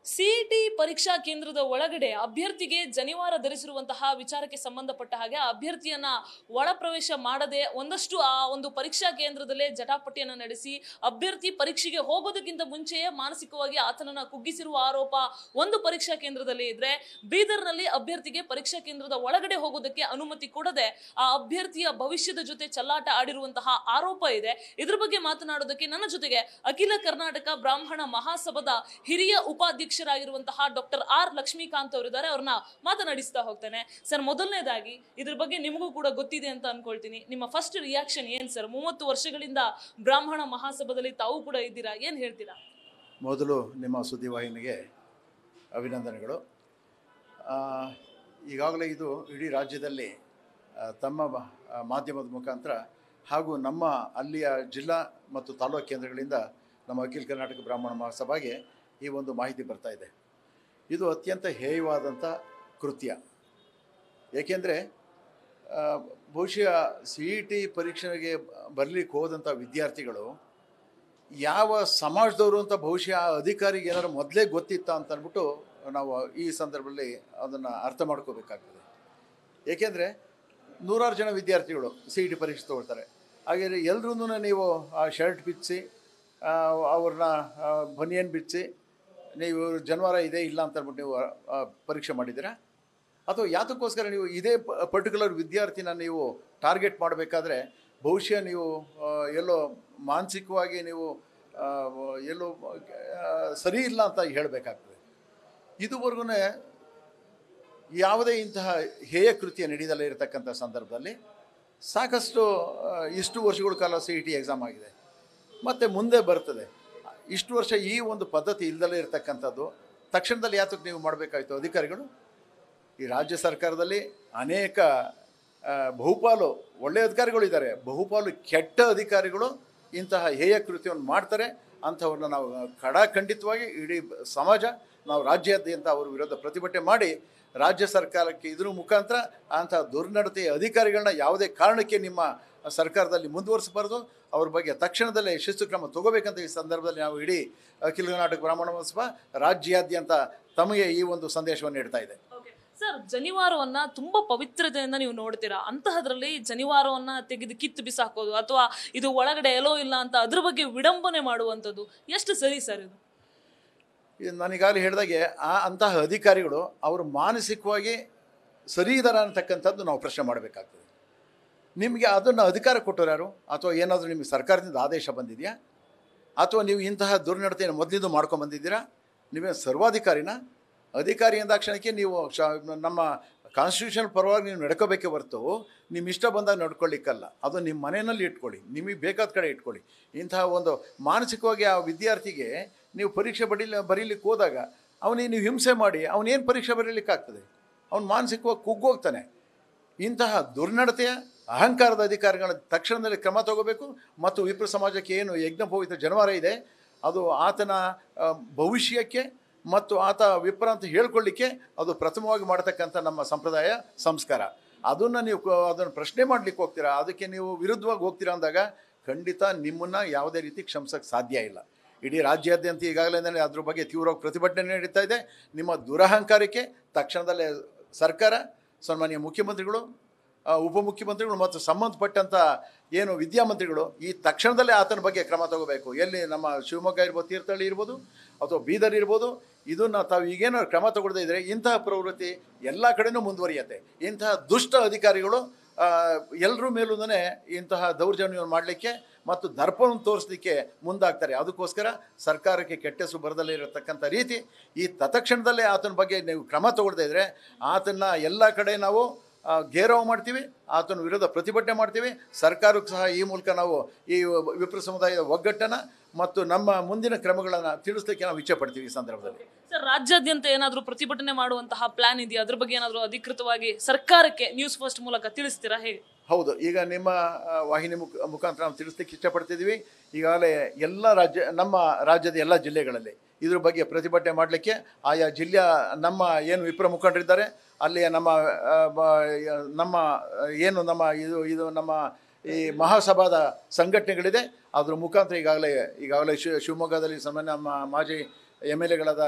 CET ಪರೀಕ್ಷಾ ಕೇಂದ್ರದ ಒಳಗಡೆ ಅಭ್ಯರ್ಥಿಗೆ ಜನಿವಾರ ಧರಿಸಿರುವಂತಹ ವಿಚಾರಕ್ಕೆ ಸಂಬಂಧಪಟ್ಟ ಹಾಗೆ ಅಭ್ಯರ್ಥಿಯನ್ನ ಒಳ ಪ್ರವೇಶ ಮಾಡದೆ ಒಂದಷ್ಟು ಆ ಒಂದು ಪರೀಕ್ಷಾ ಕೇಂದ್ರದಲ್ಲೇ ಜಟಾಪಟಿಯನ್ನ ನಡೆಸಿ ಅಭ್ಯರ್ಥಿ ಪರೀಕ್ಷೆಗೆ ಹೋಗೋದಕ್ಕಿಂತ ಮುಂಚೆಯೇ ಮಾನಸಿಕವಾಗಿ ಆತನನ್ನ ಕುಗ್ಗಿಸಿರುವ ಆರೋಪ ಒಂದು ಪರೀಕ್ಷಾ ಕೇಂದ್ರದಲ್ಲಿ ಇದ್ರೆ, ಬೀದರ್ನಲ್ಲಿ ಅಭ್ಯರ್ಥಿಗೆ ಪರೀಕ್ಷಾ ಕೇಂದ್ರದ ಒಳಗಡೆ ಹೋಗೋದಕ್ಕೆ ಅನುಮತಿ ಕೊಡದೆ ಆ ಅಭ್ಯರ್ಥಿಯ ಭವಿಷ್ಯದ ಜೊತೆ ಚೆಲ್ಲಾಟ ಆಡಿರುವಂತಹ ಆರೋಪ ಇದೆ. ಇದ್ರ ಬಗ್ಗೆ ಮಾತನಾಡೋದಕ್ಕೆ ನನ್ನ ಜೊತೆಗೆ ಅಖಿಲ ಕರ್ನಾಟಕ ಬ್ರಾಹ್ಮಣ ಮಹಾಸಭಾದ ಹಿರಿಯ ಉಪಾಧ್ಯಕ್ಷ ಡಾಕ್ಟರ್ ಆರ್ ಲಕ್ಷ್ಮೀಕಾಂತ್ ಅವರಿದ್ದಾರೆ. ಅವ್ರನ್ನ ಮಾತನಾಡಿಸ್ತಾ ಹೋಗ್ತಾನೆ. ಸರ್, ಮೊದಲನೇದಾಗಿ ಇದ್ರ ಬಗ್ಗೆ ನಿಮಗೂ ಕೂಡ ಗೊತ್ತಿದೆ ಅಂತ ಅನ್ಕೊಳ್ತೀನಿ. ನಿಮ್ಮ ಫಸ್ಟ್ ರಿಯಾಕ್ಷನ್ ಏನ್ ಸರ್? 30 ವರ್ಷಗಳಿಂದ ಬ್ರಾಹ್ಮಣ ಮಹಾಸಭಾದಲ್ಲಿ ತಾವು ಕೂಡ ಇದ್ದೀರಾ, ಏನ್ ಹೇಳ್ತೀರಾ? ಮೊದಲು ನಿಮ್ಮ ಸುದ್ದಿವಾಹಿನಿಗೆ ಅಭಿನಂದನೆಗಳು. ಈಗಾಗಲೇ ಇದು ಇಡೀ ರಾಜ್ಯದಲ್ಲಿ ತಮ್ಮ ಮಾಧ್ಯಮದ ಮುಖಾಂತರ ಹಾಗೂ ನಮ್ಮ ಅಲ್ಲಿಯ ಜಿಲ್ಲಾ ಮತ್ತು ತಾಲೂಕು ಕೇಂದ್ರಗಳಿಂದ ನಮ್ಮ ಅಖಿಲ ಕರ್ನಾಟಕ ಬ್ರಾಹ್ಮಣ ಮಹಾಸಭಾಗೆ ಈ ಒಂದು ಮಾಹಿತಿ ಬರ್ತಾ ಇದೆ. ಇದು ಅತ್ಯಂತ ಹೇಯವಾದಂಥ ಕೃತ್ಯ. ಏಕೆಂದರೆ ಬಹುಶಃ CET ಪರೀಕ್ಷೆಗೆ ಬರಲಿಕ್ಕೆ ಹೋದಂಥ ವಿದ್ಯಾರ್ಥಿಗಳು ಯಾವ ಸಮಾಜದವರು ಅಂತ ಬಹುಶಃ ಅಧಿಕಾರಿಗೆ ಏನಾದ್ರು ಮೊದಲೇ ಗೊತ್ತಿತ್ತ ಅಂತ ಅಂದ್ಬಿಟ್ಟು ನಾವು ಈ ಸಂದರ್ಭದಲ್ಲಿ ಅದನ್ನು ಅರ್ಥ ಮಾಡ್ಕೋಬೇಕಾಗ್ತದೆ. ಏಕೆಂದರೆ ನೂರಾರು ಜನ ವಿದ್ಯಾರ್ಥಿಗಳು CET ಪರೀಕ್ಷೆ ತೊಗೊಳ್ತಾರೆ. ಹಾಗೆ ಎಲ್ಲರೂ ನೀವು ಆ ಶರ್ಟ್ ಬಿಚ್ಚಿಸಿ ಅವ್ರನ್ನ ಬನಿಯನ್ ಬಿಚ್ಚಿ ನೀವು ಜನವಾರ ಇದೆ ಇಲ್ಲ ಅಂತ ಅಂದ್ಬಿಟ್ಟು ನೀವು ಪರೀಕ್ಷೆ ಮಾಡಿದ್ದೀರಾ? ಅಥವಾ ಯಾತಕ್ಕೋಸ್ಕರ ನೀವು ಇದೇ ಪರ್ಟಿಕ್ಯುಲರ್ ವಿದ್ಯಾರ್ಥಿನ ನೀವು ಟಾರ್ಗೆಟ್ ಮಾಡಬೇಕಾದ್ರೆ ಬಹುಶಃ ನೀವು ಎಲ್ಲೋ ಮಾನಸಿಕವಾಗಿ ನೀವು ಎಲ್ಲೋ ಸರಿ ಇಲ್ಲ ಅಂತ ಹೇಳಬೇಕಾಗ್ತದೆ. ಇದುವರೆಗೂ ಯಾವುದೇ ಇಂತಹ ಹೇಯ ಕೃತ್ಯ ನಡೆಯದಲ್ಲೇ ಇರತಕ್ಕಂಥ ಸಂದರ್ಭದಲ್ಲಿ ಸಾಕಷ್ಟು ಇಷ್ಟು ವರ್ಷಗಳ ಕಾಲ CET ಎಕ್ಸಾಮ್ ಆಗಿದೆ, ಮತ್ತು ಮುಂದೆ ಬರ್ತದೆ. ಇಷ್ಟು ವರ್ಷ ಈ ಒಂದು ಪದ್ಧತಿ ಇಲ್ಲದಲ್ಲೇ ಇರತಕ್ಕಂಥದ್ದು ತಕ್ಷಣದಲ್ಲಿ ಯಾತಕ್ಕೆ ನೀವು ಮಾಡಬೇಕಾಯಿತು ಅಧಿಕಾರಿಗಳು? ಈ ರಾಜ್ಯ ಸರ್ಕಾರದಲ್ಲಿ ಅನೇಕ ಬಹುಪಾಲು ಒಳ್ಳೆಯ ಅಧಿಕಾರಿಗಳು ಇದ್ದಾರೆ, ಬಹುಪಾಲು ಕೆಟ್ಟ ಅಧಿಕಾರಿಗಳು ಇಂತಹ ಹೇಯ ಕೃತ್ಯವನ್ನು ಮಾಡ್ತಾರೆ. ಅಂಥವ್ರನ್ನ ನಾವು ಖಂಡಿತವಾಗಿ ಇಡೀ ಸಮಾಜ ನಾವು ರಾಜ್ಯಾದ್ಯಂತ ಅವ್ರ ವಿರುದ್ಧ ಪ್ರತಿಭಟನೆ ಮಾಡಿ ರಾಜ್ಯ ಸರ್ಕಾರಕ್ಕೆ ಇದ್ರ ಮುಖಾಂತರ ಅಂತಹ ದುರ್ನಡತೆಯ ಅಧಿಕಾರಿಗಳನ್ನ ಯಾವುದೇ ಕಾರಣಕ್ಕೆ ನಿಮ್ಮ ಸರ್ಕಾರದಲ್ಲಿ ಮುಂದುವರಿಸಬಾರ್ದು, ಅವ್ರ ಬಗ್ಗೆ ತಕ್ಷಣದಲ್ಲೇ ಶಿಸ್ತು ಕ್ರಮ ತಗೋಬೇಕಂತ ಈ ಸಂದರ್ಭದಲ್ಲಿ ನಾವು ಇಡೀ ಅಖಿಲ ಕರ್ನಾಟಕ ಬ್ರಾಹ್ಮಣ ಮಹಾಸಭಾ ರಾಜ್ಯಾದ್ಯಂತ ತಮಗೆ ಈ ಒಂದು ಸಂದೇಶವನ್ನು ನೀಡ್ತಾ ಇದೆ. ಸರ್, ಜನಿವಾರವನ್ನ ತುಂಬಾ ಪವಿತ್ರತೆಯಿಂದ ನೀವು ನೋಡ್ತೀರಾ, ಅಂತಹದ್ರಲ್ಲಿ ಜನಿವಾರವನ್ನ ತೆಗೆದು ಕಿತ್ತು ಬಿಸಾಕೋದು ಅಥವಾ ಇದು ಒಳಗಡೆ ಎಲ್ಲೋ ಇಲ್ಲ ಅಂತ ಅದ್ರ ಬಗ್ಗೆ ವಿಡಂಬನೆ ಮಾಡುವಂಥದ್ದು ಎಷ್ಟು ಸರಿ ಸರ್? ಇದು ನಾನೀಗಾಗಲೇ ಹೇಳಿದಾಗೆ ಅಂತಹ ಅಧಿಕಾರಿಗಳು ಅವರು ಮಾನಸಿಕವಾಗಿ ಸರಿ ಇದ್ದಾರ ಅಂತಕ್ಕಂಥದ್ದು ನಾವು ಪ್ರಶ್ನೆ ಮಾಡಬೇಕಾಗ್ತದೆ. ನಿಮಗೆ ಅದನ್ನು ಅಧಿಕಾರ ಕೊಟ್ಟರು ಯಾರು? ಅಥವಾ ಏನಾದರೂ ನಿಮಗೆ ಸರ್ಕಾರದಿಂದ ಆದೇಶ ಬಂದಿದೆಯಾ? ಅಥವಾ ನೀವು ಇಂತಹ ದುರ್ನಡತೆಯನ್ನು ಮೊದಲಿಂದ ಮಾಡ್ಕೊಂಡ್ಬಂದಿದ್ದೀರಾ? ನೀವೇ ಸರ್ವಾಧಿಕಾರಿನ? ಅಧಿಕಾರಿ ಎಂದಾಕ್ಷಣಕ್ಕೆ ನೀವು ನಮ್ಮ ಕಾನ್ಸ್ಟಿಟ್ಯೂಷನ್ ಪರವಾಗಿ ನೀವು ನಡ್ಕೋಬೇಕೇ ಹೊರತು ನಿಮ್ಮ ಇಷ್ಟ ಬಂದಾಗ ನಡ್ಕೊಳ್ಳಿಕ್ಕಲ್ಲ. ಅದು ನಿಮ್ಮ ಮನೆಯಲ್ಲಿ ಇಟ್ಕೊಳ್ಳಿ, ನಿಮಗೆ ಬೇಕಾದ ಕಡೆ ಇಟ್ಕೊಳ್ಳಿ. ಇಂತಹ ಒಂದು ಮಾನಸಿಕವಾಗಿ ಆ ವಿದ್ಯಾರ್ಥಿಗೆ ನೀವು ಪರೀಕ್ಷೆ ಬರೀಲಿಕ್ಕೆ ಹೋದಾಗ ಅವನಿಗೆ ನೀವು ಹಿಂಸೆ ಮಾಡಿ ಅವನೇನು ಪರೀಕ್ಷೆ ಬರೀಲಿಕ್ಕಾಗ್ತದೆ? ಅವನು ಮಾನಸಿಕವಾಗಿ ಕುಗ್ಗೋಗ್ತಾನೆ. ಇಂತಹ ದುರ್ನಡತೆಯ ಅಹಂಕಾರದ ಅಧಿಕಾರಿಗಳ ತಕ್ಷಣದಲ್ಲಿ ಕ್ರಮ ತಗೋಬೇಕು. ಮತ್ತು ವಿಪ್ರ ಸಮಾಜಕ್ಕೆ ಏನು ಯಜ್ಞೋಪವೀತ ಜನವಾರ ಇದೆ ಅದು ಆತನ ಭವಿಷ್ಯಕ್ಕೆ ಮತ್ತು ಆತ ವಿಪ್ರ ಅಂತ ಹೇಳ್ಕೊಳ್ಳಿಕ್ಕೆ ಅದು ಪ್ರಥಮವಾಗಿ ಮಾಡತಕ್ಕಂಥ ನಮ್ಮ ಸಂಪ್ರದಾಯ ಸಂಸ್ಕಾರ. ಅದನ್ನು ನೀವು ಅದನ್ನು ಪ್ರಶ್ನೆ ಮಾಡಲಿಕ್ಕೆ ಹೋಗ್ತೀರಾ, ಅದಕ್ಕೆ ನೀವು ವಿರುದ್ಧವಾಗಿ ಹೋಗ್ತೀರಾ ಅಂದಾಗ ಖಂಡಿತ ನಿಮ್ಮನ್ನು ಯಾವುದೇ ರೀತಿ ಕ್ಷಮಿಸೋಕ್ಕೆ ಸಾಧ್ಯ ಇಲ್ಲ. ಇಡೀ ರಾಜ್ಯಾದ್ಯಂತ ಈಗಾಗಲೇ ಅದ್ರ ಬಗ್ಗೆ ತೀವ್ರವಾಗಿ ಪ್ರತಿಭಟನೆ ನಡೀತಾ ಇದೆ. ನಿಮ್ಮ ದುರಹಂಕಾರಕ್ಕೆ ತಕ್ಷಣದಲ್ಲೇ ಸರ್ಕಾರ, ಸನ್ಮಾನ್ಯ ಮುಖ್ಯಮಂತ್ರಿಗಳು, ಉಪಮುಖ್ಯಮಂತ್ರಿಗಳು ಮತ್ತು ಸಂಬಂಧಪಟ್ಟಂಥ ಏನು ವಿದ್ಯಾಮಂತ್ರಿಗಳು ಈ ತಕ್ಷಣದಲ್ಲೇ ಆತನ ಬಗ್ಗೆ ಕ್ರಮ ತಗೋಬೇಕು. ಎಲ್ಲಿ ನಮ್ಮ ಶಿವಮೊಗ್ಗ ಇರ್ಬೋದು, ತೀರ್ಥಹಳ್ಳಿ ಇರ್ಬೋದು ಅಥವಾ ಬೀದರ್ ಇರ್ಬೋದು, ಇದನ್ನು ತಾವು ಈಗೇನೋ ಕ್ರಮ ತಗೊಳ್ಳದೇ ಇದ್ದರೆ ಇಂತಹ ಪ್ರವೃತ್ತಿ ಎಲ್ಲ ಕಡೆಯೂ ಮುಂದುವರಿಯುತ್ತೆ. ಇಂತಹ ದುಷ್ಟ ಅಧಿಕಾರಿಗಳು ಎಲ್ಲರ ಮೇಲೂ ಇಂತಹ ದೌರ್ಜನ್ಯವನ್ನು ಮಾಡಲಿಕ್ಕೆ ಮತ್ತು ದರ್ಪವನ್ನು ತೋರಿಸಲಿಕ್ಕೆ ಮುಂದಾಗ್ತಾರೆ. ಅದಕ್ಕೋಸ್ಕರ ಸರ್ಕಾರಕ್ಕೆ ಕೆಟ್ಟ ಹೆಸರು ಬರದಲ್ಲೇ ಇರತಕ್ಕಂಥ ರೀತಿ ಈ ತತ್ಕ್ಷಣದಲ್ಲೇ ಆತನ ಬಗ್ಗೆ ನೀವು ಕ್ರಮ ತಗೊಳ್ಳದೇ ಇದ್ದರೆ ಆತನ ಎಲ್ಲ ಕಡೆ ನಾವು ಗೇರವ ಮಾಡ್ತೀವಿ, ಆತನ ವಿರುದ್ಧ ಪ್ರತಿಭಟನೆ ಮಾಡ್ತೀವಿ. ಸರ್ಕಾರಕ್ಕೂ ಸಹ ಈ ಮೂಲಕ ನಾವು ಈ ವಿಪ್ರ ಸಮುದಾಯದ ಒಗ್ಗಟ್ಟನ್ನು ಮತ್ತು ನಮ್ಮ ಮುಂದಿನ ಕ್ರಮಗಳನ್ನು ತಿಳಿಸ್ಲಿಕ್ಕೆ ನಾವು ಇಚ್ಛೆ ಪಡ್ತೀವಿ. ಈ ಸಂದರ್ಭದಲ್ಲಿ ಸರ್, ರಾಜ್ಯಾದ್ಯಂತ ಏನಾದರೂ ಪ್ರತಿಭಟನೆ ಮಾಡುವಂತಹ ಪ್ಲಾನ್ ಇದೆಯಾ? ಅದ್ರ ಬಗ್ಗೆ ಏನಾದರೂ ಅಧಿಕೃತವಾಗಿ ಸರ್ಕಾರಕ್ಕೆ ನ್ಯೂಸ್ ಫಸ್ಟ್ ಮೂಲಕ ತಿಳಿಸ್ತೀರಾ, ಹೇಗೆ? ಹೌದು, ಈಗ ನಿಮ್ಮ ವಾಹಿನಿ ಮುಖಾಂತರ ನಾವು ತಿಳಿಸ್ಲಿಕ್ಕೆ ಇಷ್ಟಪಡ್ತಿದ್ದೀವಿ. ಈಗಾಗಲೇ ನಮ್ಮ ರಾಜ್ಯದ ಎಲ್ಲ ಜಿಲ್ಲೆಗಳಲ್ಲಿ ಇದ್ರ ಬಗ್ಗೆ ಪ್ರತಿಭಟನೆ ಮಾಡಲಿಕ್ಕೆ ಆಯಾ ಜಿಲ್ಲೆಯ ನಮ್ಮ ಏನು ವಿಪ್ರ ಮುಖಂಡರಿದ್ದಾರೆ ಅಲ್ಲಿಯ ನಮ್ಮ ಏನು ನಮ್ಮ ಇದು ನಮ್ಮ ಈ ಮಹಾಸಭಾದ ಸಂಘಟನೆಗಳಿದೆ, ಅದ್ರ ಮುಖಾಂತರ ಈಗಾಗಲೇ ಶಿವಮೊಗ್ಗದಲ್ಲಿ ಸಾಮಾನ್ಯ ನಮ್ಮ ಮಾಜಿ MLAಗಳಾದ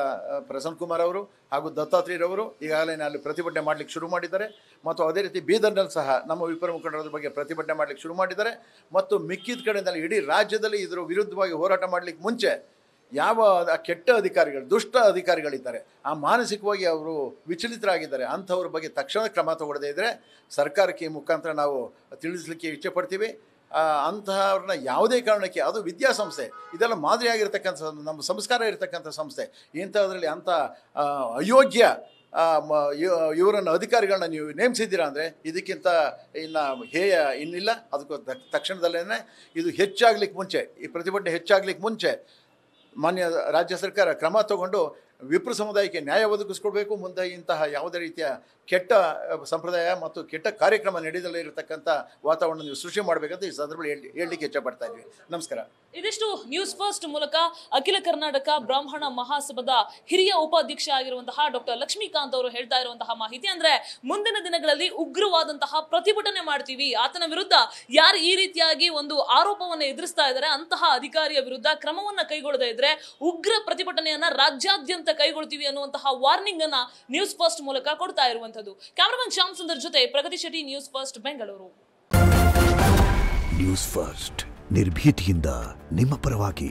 ಪ್ರಸನ್ನ ಕುಮಾರ್ ಅವರು ಹಾಗೂ ದತ್ತಾತ್ರೇಯರವರು ಈಗಾಗಲೇ ಅಲ್ಲಿ ಪ್ರತಿಭಟನೆ ಮಾಡಲಿಕ್ಕೆ ಶುರು ಮಾಡಿದ್ದಾರೆ. ಮತ್ತು ಅದೇ ರೀತಿ ಬೀದರ್ನಲ್ಲಿ ಸಹ ನಮ್ಮ ವಿಪರ ಮುಖಂಡರ ಬಗ್ಗೆ ಪ್ರತಿಭಟನೆ ಮಾಡಲಿಕ್ಕೆ ಶುರು ಮಾಡಿದ್ದಾರೆ. ಮತ್ತು ಮಿಕ್ಕಿದ ಕಡೆಯಲ್ಲಿ ಇಡೀ ರಾಜ್ಯದಲ್ಲಿ ಇದರ ವಿರುದ್ಧವಾಗಿ ಹೋರಾಟ ಮಾಡಲಿಕ್ಕೆ ಮುಂಚೆ ಯಾವ ಕೆಟ್ಟ ಅಧಿಕಾರಿಗಳು, ದುಷ್ಟ ಅಧಿಕಾರಿಗಳಿದ್ದಾರೆ, ಆ ಮಾನಸಿಕವಾಗಿ ಅವರು ವಿಚಲಿತರಾಗಿದ್ದಾರೆ, ಅಂಥವ್ರ ಬಗ್ಗೆ ತಕ್ಷಣ ಕ್ರಮ ತಗೊಳ್ಳದೇ ಇದ್ದರೆ ಸರ್ಕಾರಕ್ಕೆ ಈ ಮುಖಾಂತರ ನಾವು ತಿಳಿಸಲಿಕ್ಕೆ ಇಚ್ಛೆಪಡ್ತೀವಿ. ಅಂತಹವ್ರನ್ನ ಯಾವುದೇ ಕಾರಣಕ್ಕೆ, ಅದು ವಿದ್ಯಾಸಂಸ್ಥೆ, ಇದೆಲ್ಲ ಮಾದರಿಯಾಗಿರ್ತಕ್ಕಂಥ ನಮ್ಮ ಸಂಸ್ಕಾರ ಇರತಕ್ಕಂಥ ಸಂಸ್ಥೆ, ಇಂಥದ್ರಲ್ಲಿ ಅಂಥ ಅಯೋಗ್ಯ ಇವರನ್ನು ಅಧಿಕಾರಿಗಳನ್ನ ನೀವು ನೇಮಿಸಿದ್ದೀರಾ ಅಂದರೆ ಇದಕ್ಕಿಂತ ಇನ್ನು ಹೇಯ ಇನ್ನಿಲ್ಲ. ಅದಕ್ಕೂ ತಕ್ಷಣದಲ್ಲೇ ಇದು ಹೆಚ್ಚಾಗ್ಲಿಕ್ಕೆ ಮುಂಚೆ, ಈ ಪ್ರತಿಭಟನೆ ಹೆಚ್ಚಾಗ್ಲಿಕ್ಕೆ ಮುಂಚೆ ಮಾನ್ಯ ರಾಜ್ಯ ಸರ್ಕಾರ ಕ್ರಮ ತಗೊಂಡು ವಿಪ್ರ ಸಮುದಾಯಕ್ಕೆ ನ್ಯಾಯ ಒದಗಿಸ್ಕೊಡ್ಬೇಕು. ಮುಂದೆ ಇಂತಹ ಯಾವುದೇ ರೀತಿಯ ಕೆಟ್ಟ ಸಂಪ್ರದಾಯ ಮತ್ತು ಕೆಟ್ಟ ಕಾರ್ಯಕ್ರಮ ನಡೆದಲ್ಲೇ ಇರತಕ್ಕಂಥ ವಾತಾವರಣ ನೀವು ಸೃಷ್ಟಿ ಮಾಡಬೇಕಂತ ಈ ಸಂದರ್ಭದಲ್ಲಿ ಹೇಳಲಿಕ್ಕೆ ಇಚ್ಛಪಡ್ತಾ ಇದ್ವಿ. ನಮಸ್ಕಾರ. ಇದಿಷ್ಟು ನ್ಯೂಸ್ ಫಸ್ಟ್ ಮೂಲಕ ಅಖಿಲ ಕರ್ನಾಟಕ ಬ್ರಾಹ್ಮಣ ಮಹಾಸಭಾದ ಹಿರಿಯ ಉಪಾಧ್ಯಕ್ಷ ಆಗಿರುವಂತಹ ಡಾಕ್ಟರ್ ಲಕ್ಷ್ಮೀಕಾಂತ್ ಅವರು ಹೇಳ್ತಾ ಇರುವಂತಹ ಮಾಹಿತಿ. ಅಂದ್ರೆ ಮುಂದಿನ ದಿನಗಳಲ್ಲಿ ಉಗ್ರವಾದಂತಹ ಪ್ರತಿಭಟನೆ ಮಾಡ್ತೀವಿ, ಆತನ ವಿರುದ್ಧ ಯಾರು ಈ ರೀತಿಯಾಗಿ ಒಂದು ಆರೋಪವನ್ನು ಎದುರಿಸ್ತಾ ಇದ್ದಾರೆ ಅಂತಹ ಅಧಿಕಾರಿಯ ವಿರುದ್ಧ ಕ್ರಮವನ್ನ ಕೈಗೊಳ್ಳದೇ ಇದ್ರೆ ಉಗ್ರ ಪ್ರತಿಭಟನೆಯನ್ನ ರಾಜ್ಯಾದ್ಯಂತ ಕೈಗೊಳ್ತೀವಿ ಅನ್ನುವಂತಹ ವಾರ್ನಿಂಗ್ ಅನ್ನ ನ್ಯೂಸ್ ಫಸ್ಟ್ ಮೂಲಕ ಕೊಡ್ತಾ ಇರುವಂತದ್ದು. ಕ್ಯಾಮರಾಮನ್ ಶ್ಯಾಮ್ ಸುಂದರ್ ಜೊತೆ Pragati Shetty, news first Bengaluru. News first ನಿರ್ಭೀತಿಯಿಂದ ನಿಮ್ಮ ಪರವಾಗಿ.